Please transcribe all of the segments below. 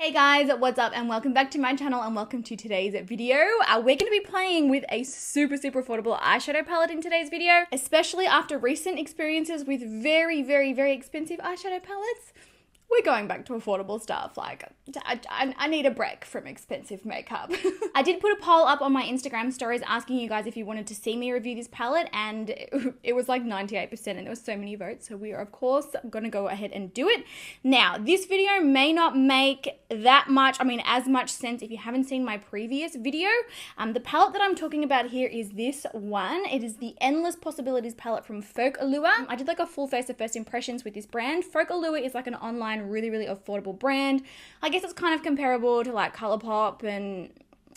Hey guys, what's up and welcome back to my channel and welcome to today's video. We're going to be playing with a super affordable eyeshadow palette in today's video, especially after recent experiences with very expensive eyeshadow palettes. We're going back to affordable stuff. Like, I need a break from expensive makeup. I did put a poll up on my Instagram stories asking you guys if you wanted to see me review this palette, and it was like 98% and there was so many votes. So we are, of course, going to go ahead and do it. Now, this video may not make that much, as much sense if you haven't seen my previous video. The palette that I'm talking about here is this one. It is the Endless Possibilities palette from Folk Allure. I did like a full face of first impressions with this brand. Folk Allure is like an online really affordable brand. I guess it's kind of comparable to like ColourPop and,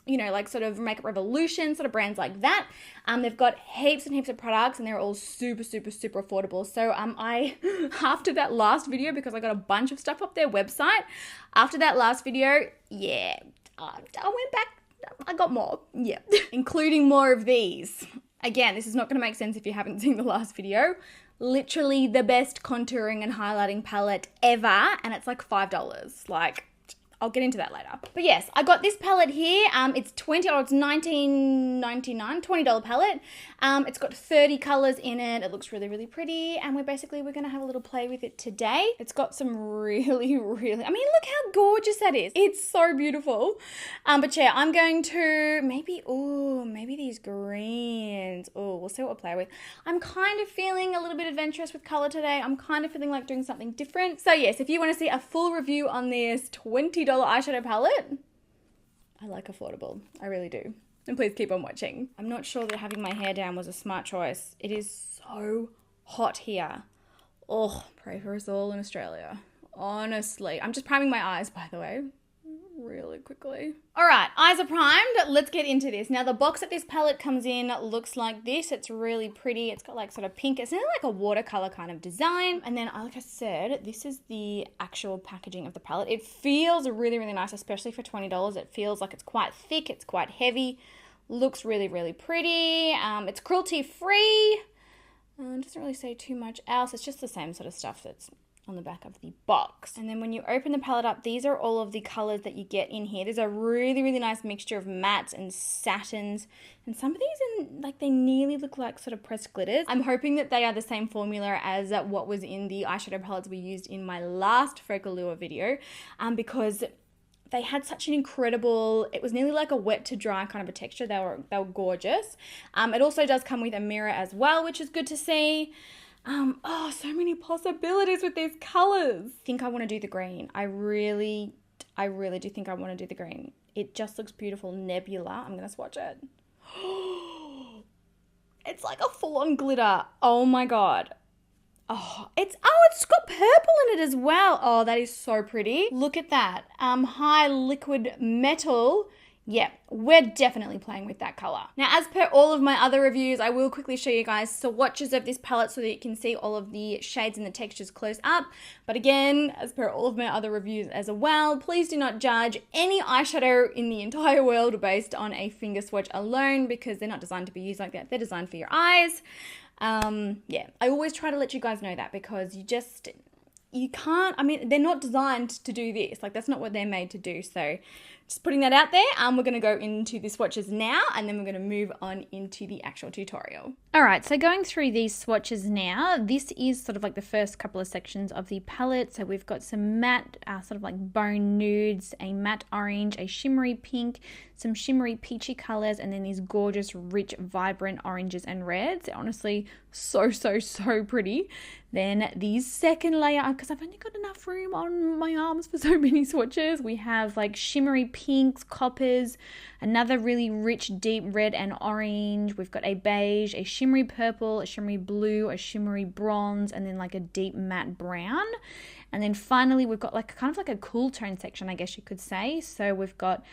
you know, like sort of Makeup Revolution, sort of brands like that. They've got heaps and heaps of products and they're all super affordable. So I, after that last video, because I got a bunch of stuff off their website, after that last video, yeah, I went back, I got more, yeah, including more of these. Again, this is not going to make sense if you haven't seen the last video. Literally the best contouring and highlighting palette ever, and it's like $5. Like, I'll get into that later. But yes, I got this palette here. It's $19.99, $20 palette. It's got 30 colors in it. It looks really pretty, and we're gonna have a little play with it today. It's got some really, look how gorgeous that is. It's so beautiful. But yeah, I'm going to maybe these greens. Oh, we'll see what we'll play with. I'm kind of feeling a little bit adventurous with color today. I'm kind of feeling like doing something different. So yes, if you want to see a full review on this $20 eyeshadow palette, I like affordable. I really do. And please keep on watching. I'm not sure that having my hair down was a smart choice. It is so hot here. Oh, pray for us all in Australia. Honestly. I'm just priming my eyes, by the way, really quickly. All right, eyes are primed. Let's get into this. Now, the box that this palette comes in looks like this. It's really pretty. It's got like sort of pink. It's nearly like a watercolor kind of design. And then, like I said, this is the actual packaging of the palette. It feels really nice, especially for $20. It feels like it's quite thick. It's quite heavy. Looks really pretty. It's cruelty-free. Doesn't really say too much else. It's just the same sort of stuff that's on the back of the box. And then when you open the palette up, these are all of the colors that you get in here. There's a really nice mixture of mattes and satins, and some of these they nearly look like sort of pressed glitters. I'm hoping that they are the same formula as what was in the eyeshadow palettes we used in my last Folk Allure video, because they had such an incredible, it was nearly like a wet to dry kind of a texture. They were gorgeous. It also does come with a mirror as well, which is good to see. Oh, so many possibilities with these colors. I think I want to do the green. I really do think I want to do the green. It just looks beautiful. Nebula. I'm going to swatch it. It's like a full-on glitter. Oh my God. Oh, it's got purple in it as well. Oh, that is so pretty. Look at that. High liquid metal. Yeah, we're definitely playing with that color. Now, as per all of my other reviews, I will quickly show you guys swatches of this palette so that you can see all of the shades and the textures close up. But again, as per all of my other reviews as well, please do not judge any eyeshadow in the entire world based on a finger swatch alone, because they're not designed to be used like that. They're designed for your eyes. Yeah, I always try to let you guys know that, because you can't, they're not designed to do this. Like, that's not what they're made to do. So just putting that out there. We're going to go into the swatches now, and then we're going to move on into the actual tutorial. All right, so going through these swatches now, this is sort of like the first couple of sections of the palette. So we've got some matte, sort of like bone nudes, a matte orange, a shimmery pink, some shimmery peachy colors, and then these gorgeous, rich, vibrant oranges and reds. They're honestly so pretty. Then the second layer, because I've only got enough room on my arms for so many swatches, we have like shimmery pinks, coppers, another really rich, deep red and orange. We've got a beige, a shimmery purple, a shimmery blue, a shimmery bronze, and then like a deep matte brown. And then finally, we've got like kind of like a cool tone section, I guess you could say. So we've got,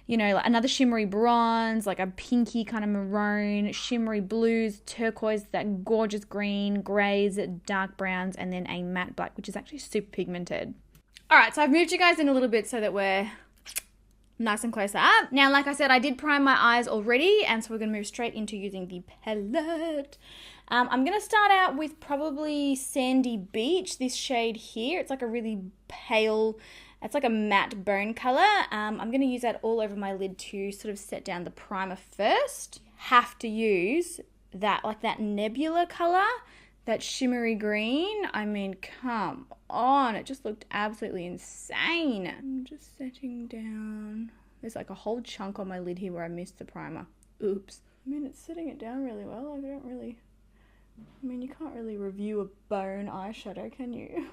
you know, like another shimmery bronze, like a pinky kind of maroon, shimmery blues, turquoise, that gorgeous green, grays, dark browns, and then a matte black, which is actually super pigmented. All right, so I've moved you guys in a little bit so that we're nice and close up. Now, like I said, I did prime my eyes already, and so we're going to move straight into using the palette. I'm going to start out with probably Sandy Beach, this shade here. It's like a really pale It's like a matte bone color. I'm going to use that all over my lid to sort of set down the primer first. Have to use that, like that nebula color, that shimmery green. I mean, come on. It just looked absolutely insane. I'm just setting down. There's like a whole chunk on my lid here where I missed the primer. Oops. I mean, it's setting it down really well. I mean, you can't really review a bone eyeshadow, can you?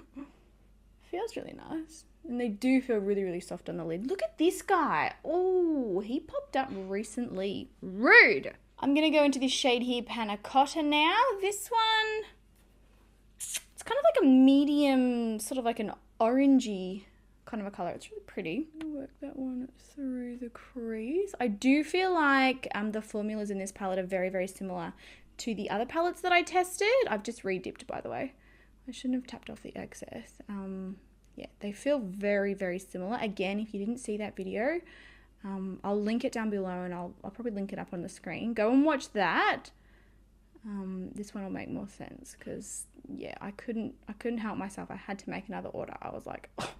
Feels really nice. And they do feel really, really soft on the lid. Look at this guy. Oh, he popped up recently. Rude. I'm going to go into this shade here, Panna Cotta now. This one, it's kind of like a medium, sort of like an orangey kind of a color. It's really pretty. I'm going to work that one through the crease. I do feel like the formulas in this palette are very, very similar to the other palettes that I tested. I've just re-dipped, by the way. I shouldn't have tapped off the excess. Yeah, they feel very, very similar. Again, if you didn't see that video, I'll link it down below, and I'll probably link it up on the screen. Go and watch that. This one will make more sense because, yeah, I couldn't help myself. I had to make another order. I was like, oh,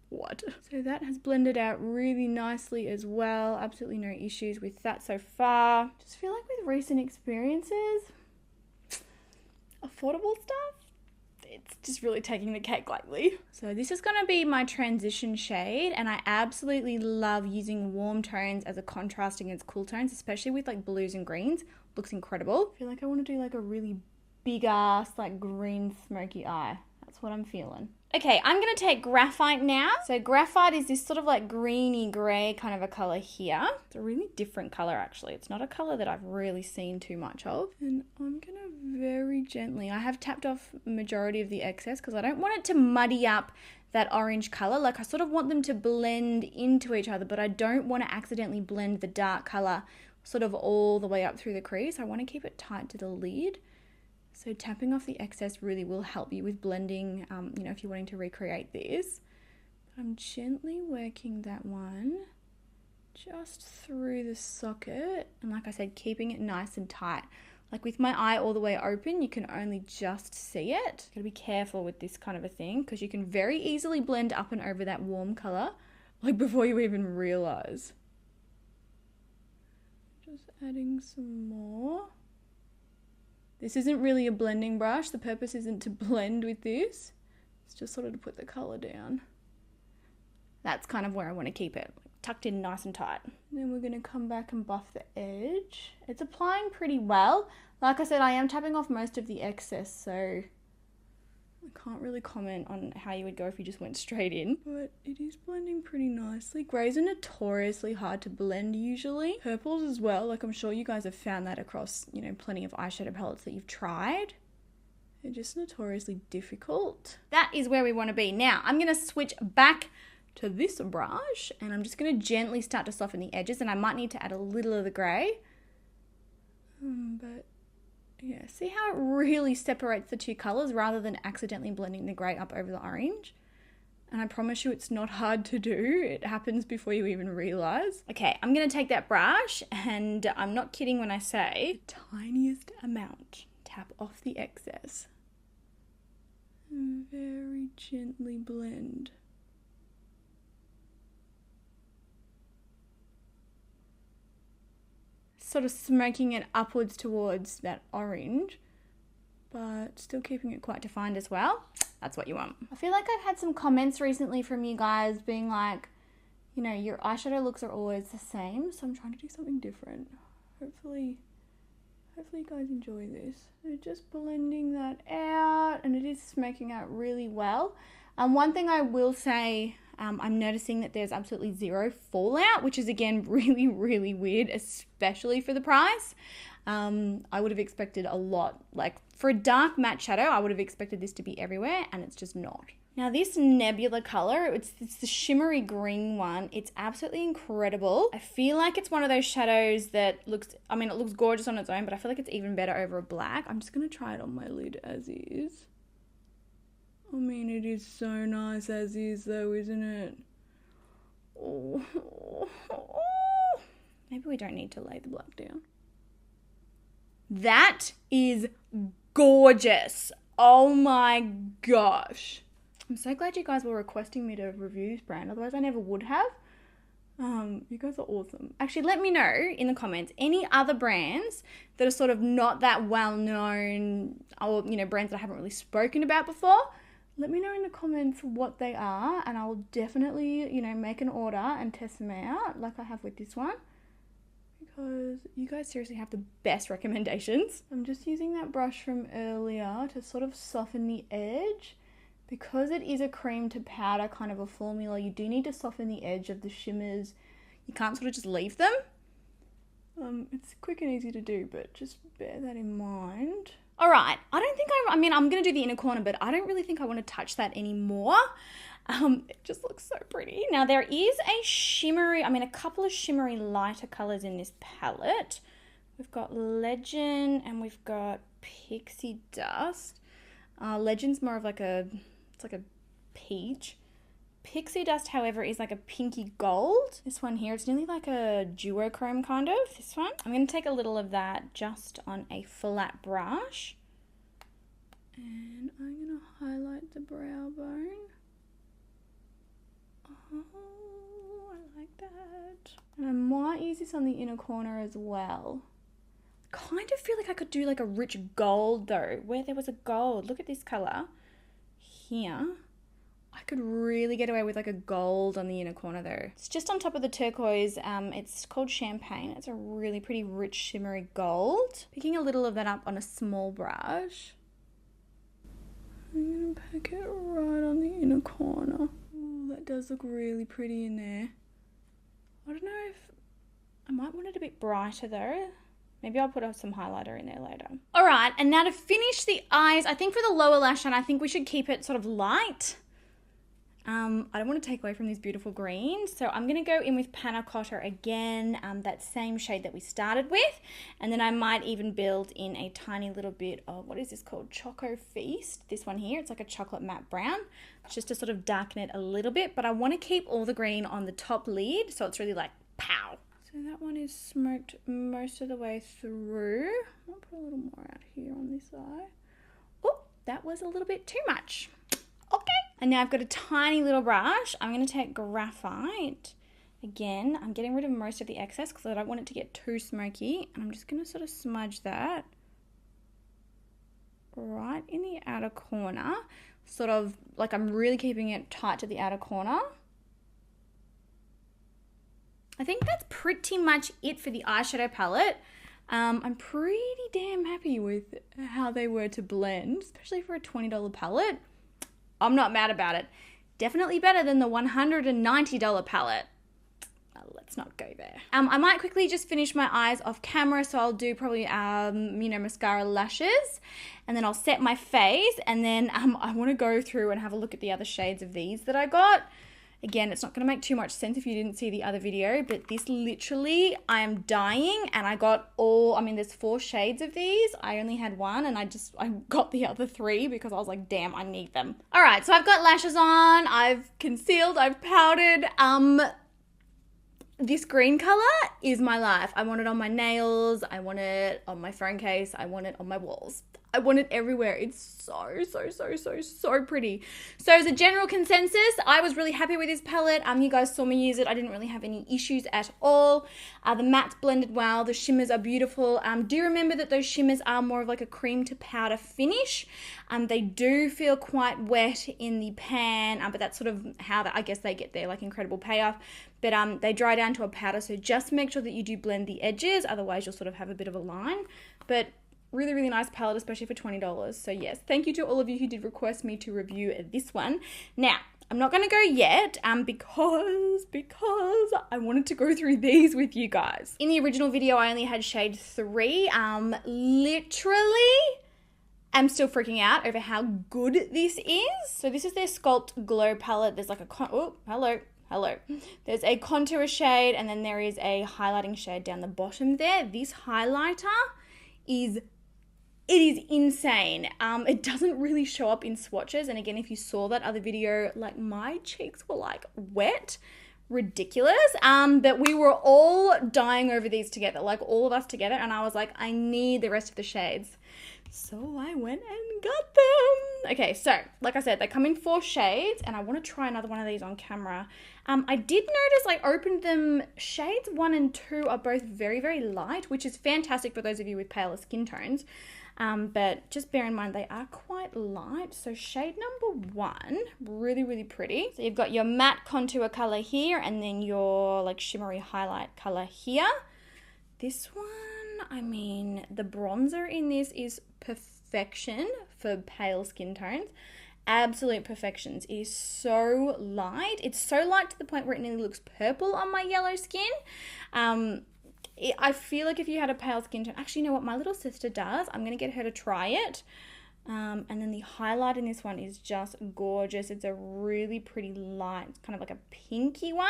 what? So that has blended out really nicely as well. Absolutely no issues with that so far. Just feel like with recent experiences, affordable stuff, it's just really taking the cake lately. So this is going to be my transition shade, and I absolutely love using warm tones as a contrast against cool tones, especially with like blues and greens. Looks incredible. I feel like I want to do like a really big ass like green smoky eye. That's what I'm feeling. Okay, I'm going to take Graphite now. So Graphite is this sort of like greeny grey kind of a colour here. It's a really different colour actually. It's not a colour that I've really seen too much of. And I'm going to very gently, I have tapped off a majority of the excess because I don't want it to muddy up that orange colour. Like I sort of want them to blend into each other, but I don't want to accidentally blend the dark colour sort of all the way up through the crease. I want to keep it tight to the lid. So tapping off the excess really will help you with blending, you know, if you're wanting to recreate this. I'm gently working that one just through the socket. And like I said, keeping it nice and tight. Like with my eye all the way open, you can only just see it. Gotta be careful with this kind of a thing because you can very easily blend up and over that warm color, like before you even realize. Just adding some more. This isn't really a blending brush. The purpose isn't to blend with this. It's just sort of to put the colour down. That's kind of where I want to keep it, tucked in nice and tight. And then we're going to come back and buff the edge. It's applying pretty well. Like I said, I am tapping off most of the excess, so I can't really comment on how you would go if you just went straight in. But it is blending pretty nicely. Greys are notoriously hard to blend usually. Purples as well. Like I'm sure you guys have found that across, you know, plenty of eyeshadow palettes that you've tried. They're just notoriously difficult. That is where we want to be. Now, I'm going to switch back to this brush and I'm just going to gently start to soften the edges, and I might need to add a little of the grey. But yeah, see how it really separates the two colours rather than accidentally blending the grey up over the orange? And I promise you it's not hard to do. It happens before you even realise. Okay, I'm going to take that brush, and I'm not kidding when I say the tiniest amount. Tap off the excess. And very gently blend. Sort of smoking it upwards towards that orange, but still keeping it quite defined as well. That's what you want. I feel like I've had some comments recently from you guys being like, you know, your eyeshadow looks are always the same, so I'm trying to do something different. Hopefully you guys enjoy this. So just blending that out, and it is smoking out really well. One thing I will say, I'm noticing that there's absolutely zero fallout, which is again really, really weird, especially for the price. I would have expected a lot. Like for a dark matte shadow, I would have expected this to be everywhere, and it's just not. Now this nebula color, it's the shimmery green one. It's absolutely incredible. I feel like it's one of those shadows that looks, I mean, it looks gorgeous on its own, but I feel like it's even better over a black. I'm just going to try it on my lid as is. I mean, it is so nice as is though, isn't it? Oh. Maybe we don't need to lay the black down. That is gorgeous. Oh my gosh. I'm so glad you guys were requesting me to review this brand, otherwise I never would have. You guys are awesome. Actually, let me know in the comments any other brands that are sort of not that well known, or, you know, brands that I haven't really spoken about before. Let me know in the comments what they are, and I'll definitely, you know, make an order and test them out like I have with this one, because you guys seriously have the best recommendations. I'm just using that brush from earlier to sort of soften the edge. Because it is a cream to powder kind of a formula, you do need to soften the edge of the shimmers. You can't sort of just leave them. It's quick and easy to do, but just bear that in mind. All right, I'm going to do the inner corner, but I don't really think I want to touch that anymore. It just looks so pretty. Now there is a couple of shimmery lighter colors in this palette. We've got Legend and we've got Pixie Dust. Legend's more of like it's like a peach. Pixie Dust, however, is like a pinky gold. This one here, it's nearly like a duochrome kind of, this one. I'm going to take a little of that just on a flat brush. And I'm going to highlight the brow bone. Oh, I like that. And I might use this on the inner corner as well. Kind of feel like I could do like a rich gold though, where there was a gold. Look at this color here. I could really get away with like a gold on the inner corner though. It's just on top of the turquoise. It's called Champagne. It's a really pretty rich shimmery gold. Picking a little of that up on a small brush. I'm gonna pack it right on the inner corner. Oh, that does look really pretty in there. I don't know if I might want it a bit brighter though. Maybe I'll put some highlighter in there later. All right, and now to finish the eyes, I think for the lower lash line, I think we should keep it sort of light. I don't want to take away from these beautiful greens, so I'm going to go in with Panna Cotta again, that same shade that we started with, and then I might even build in a tiny little bit of, what is this called? Choco Feast. This one here, it's like a chocolate matte brown, just to sort of darken it a little bit, but I want to keep all the green on the top lid, so it's really like pow. So that one is smoked most of the way through. I'll put a little more out here on this eye. Oh, that was a little bit too much. Okay. And now I've got a tiny little brush. I'm going to take graphite. Again, I'm getting rid of most of the excess because I don't want it to get too smoky. And I'm just going to sort of smudge that right in the outer corner. Sort of like I'm really keeping it tight to the outer corner. I think that's pretty much it for the eyeshadow palette. I'm pretty damn happy with how they were to blend, especially for a $20 palette. I'm not mad about it. Definitely better than the $190 palette. Let's not go there. I might quickly just finish my eyes off camera, so I'll do probably, mascara, lashes, and then I'll set my face, and then I want to go through and have a look at the other shades of these that I got. Again, it's not going to make too much sense if you didn't see the other video, but this literally, I am dying, and I got there's 4 shades of these. I only had one, and I got the other 3 because I was like, damn, I need them. All right, so I've got lashes on, I've concealed, I've powdered. This green color is my life. I want it on my nails, I want it on my phone case, I want it on my walls. I want it everywhere. It's so pretty. So as a general consensus, I was really happy with this palette. You guys saw me use it. I didn't really have any issues at all. The mattes blended well. The shimmers are beautiful. Do remember that those shimmers are more of like a cream to powder finish. They do feel quite wet in the pan, but that's sort of how I guess they get their like incredible payoff. But they dry down to a powder, so just make sure that you do blend the edges. Otherwise, you'll sort of have a bit of a line. But really, really nice palette, especially for $20. So yes, thank you to all of you who did request me to review this one. Now, I'm not going to go yet because I wanted to go through these with you guys. In the original video, I only had shade 3. Literally, I'm still freaking out over how good this is. So this is their Sculpt Glow palette. There's like hello. There's a contour shade, and then there is a highlighting shade down the bottom there. This highlighter is insane. It doesn't really show up in swatches, and again, if you saw that other video, like my cheeks were like wet, ridiculous. But we were all dying over these together, like all of us together, and I was like, I need the rest of the shades. So I went and got them. Okay, so like I said, they come in 4 shades and I want to try another one of these on camera. I did notice I opened them, shades 1 and 2 are both very, very light, which is fantastic for those of you with paler skin tones. But just bear in mind they are quite light. So shade number 1, really, really pretty. So you've got your matte contour color here and then your like shimmery highlight color here. This one, I mean, the bronzer in this is perfection for pale skin tones. Absolute perfections. It is so light. It's so light to the point where it nearly looks purple on my yellow skin. I feel like if you had a pale skin tone, actually, you know what my little sister does? I'm going to get her to try it. And then the highlight in this one is just gorgeous. It's a really pretty light, it's kind of like a pinky one.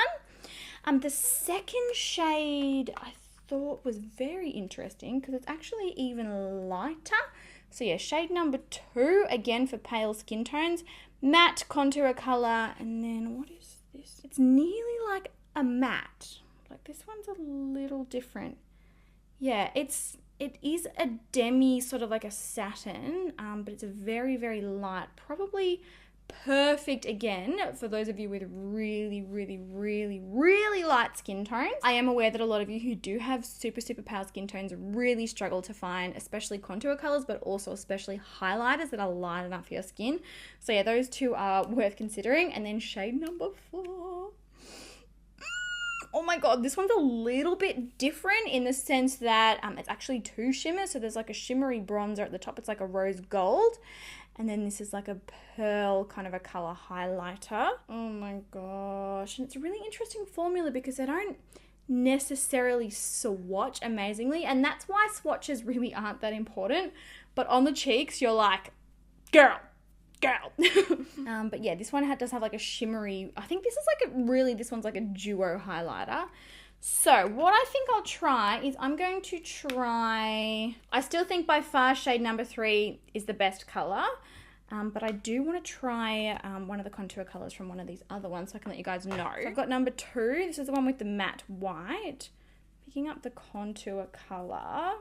The second shade I thought was very interesting because it's actually even lighter. So yeah, shade number 2, again for pale skin tones, matte contour color, and then what is this? It's nearly like a matte. Like this one's a little different. Yeah, it is a demi, sort of like a satin, but it's a very, very light, probably perfect again for those of you with really, really, really, really light skin tones. I am aware that a lot of you who do have super, super pale skin tones really struggle to find especially contour colors, but also especially highlighters that are light enough for your skin. So yeah, those 2 are worth considering. And then shade number 4. Oh my god, this one's a little bit different in the sense that it's actually 2 shimmers. So there's like a shimmery bronzer at the top. It's like a rose gold. And then this is like a pearl kind of a color highlighter. Oh my gosh. And it's a really interesting formula because they don't necessarily swatch amazingly. And that's why swatches really aren't that important. But on the cheeks, you're like, girl. But yeah, this one does have like a shimmery, I think this is like this one's like a duo highlighter. So what I think I'll try is I'm going to try, I still think by far shade number 3 is the best color. But I do want to try one of the contour colors from one of these other ones so I can let you guys know. So I've got number 2. This is the one with the matte white. Picking up the contour color.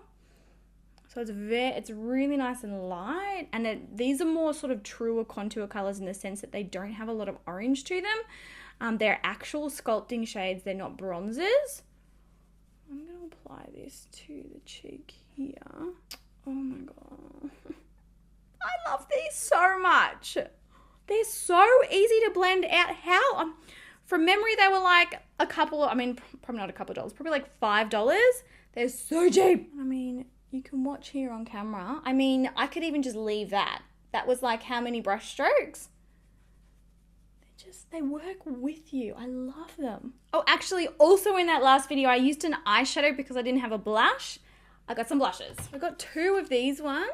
So it's really nice and light. And these are more sort of truer contour colors in the sense that they don't have a lot of orange to them. They're actual sculpting shades. They're not bronzers. I'm going to apply this to the cheek here. Oh my god. I love these so much. They're so easy to blend out. How? From memory, they were like a couple, I mean, probably not a couple of dollars, probably like $5. They're so cheap. I mean, you can watch here on camera. I mean, I could even just leave that. That was like how many brush strokes? They work with you. I love them. Oh, actually, also in that last video, I used an eyeshadow because I didn't have a blush. I got some blushes. I got 2 of these ones.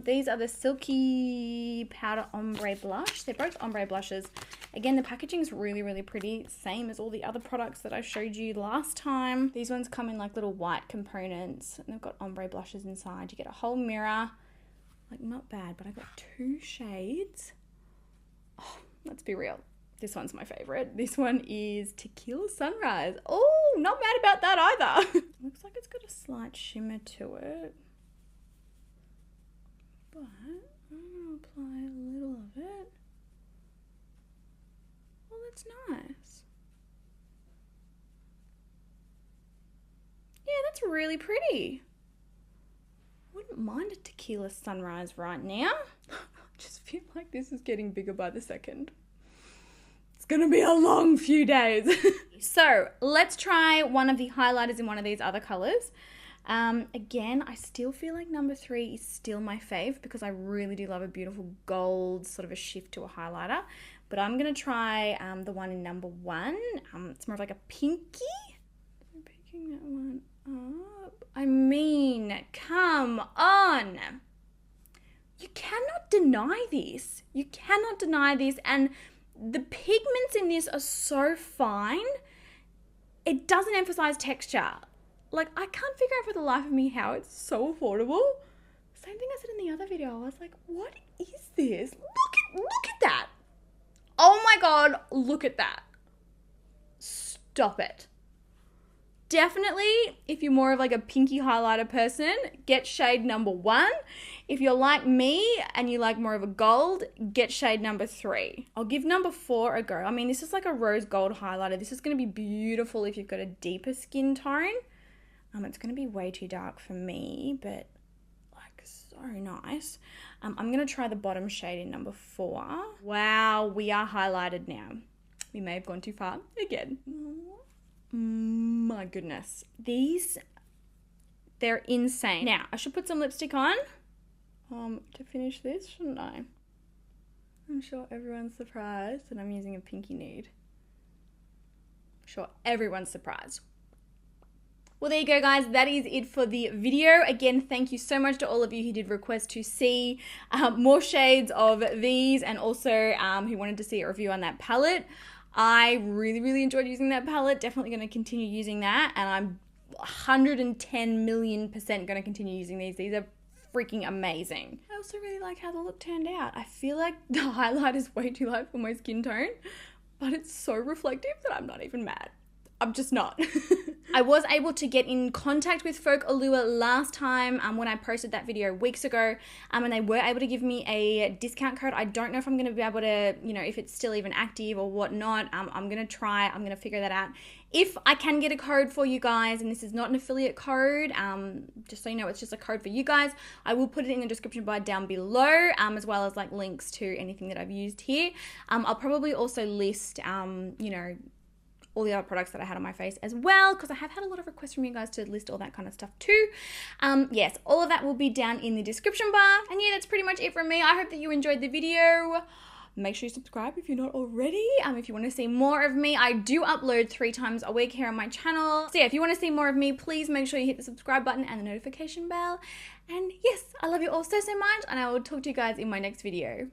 These are the Silky Powder Ombre Blush. They're both ombre blushes. Again, the packaging is really, really pretty. Same as all the other products that I showed you last time. These ones come in like little white components and they've got ombre blushes inside. You get a whole mirror. Like, not bad, but I got 2 shades. Oh, let's be real. This one's my favorite. This one is Tequila Sunrise. Oh, not mad about that either. Looks like it's got a slight shimmer to it. But I'm going to apply a little of it. Oh, that's nice. Yeah, that's really pretty. Wouldn't mind a Tequila Sunrise right now. I just feel like this is getting bigger by the second. It's gonna be a long few days. So let's try one of the highlighters in one of these other colors. Again, I still feel like number 3 is still my fave because I really do love a beautiful gold, sort of a shift to a highlighter. But I'm gonna try the one in number 1. It's more of like a pinky. I'm picking that one up. I mean, come on. You cannot deny this. You cannot deny this. And the pigments in this are so fine. It doesn't emphasize texture. Like, I can't figure out for the life of me how it's so affordable. Same thing I said in the other video. I was like, what is this? Look at that. Oh my god, look at that. Stop it. definitely, if you're more of like a pinky highlighter person, get shade number 1. If you're like me and you like more of a gold, get shade number 3. I'll give number 4 a go. I mean, this is like a rose gold highlighter. This is going to be beautiful if you've got a deeper skin tone. It's going to be way too dark for me, but like so nice. I'm going to try the bottom shade in number 4. Wow, we are highlighted now. We may have gone too far again. My goodness. They're insane. Now, I should put some lipstick on to finish this, shouldn't I? I'm sure everyone's surprised that I'm using a pinky nude. I'm sure everyone's surprised. Well, there you go, guys. That is it for the video. Again, thank you so much to all of you who did request to see more shades of these, and also who wanted to see a review on that palette. I really, really enjoyed using that palette. Definitely going to continue using that, and I'm 110 million% going to continue using these. These are freaking amazing. I also really like how the look turned out. I feel like the highlight is way too light for my skin tone, but it's so reflective that I'm not even mad. I'm just not. I was able to get in contact with Folk Allure last time when I posted that video weeks ago, and they were able to give me a discount code. I don't know if I'm going to be able to, if it's still even active or whatnot. I'm going to try. I'm going to figure that out. If I can get a code for you guys, and this is not an affiliate code, just so you know, it's just a code for you guys, I will put it in the description bar down below, as well as like links to anything that I've used here. I'll probably also list, all the other products that I had on my face as well, because I have had a lot of requests from you guys to list all that kind of stuff too. Yes, all of that will be down in the description bar. And yeah, that's pretty much it from me. I hope that you enjoyed the video. Make sure you subscribe if you're not already. If you want to see more of me, I do upload 3 times a week here on my channel. So yeah, if you want to see more of me, please make sure you hit the subscribe button and the notification bell. And yes, I love you all so, so much, and I will talk to you guys in my next video.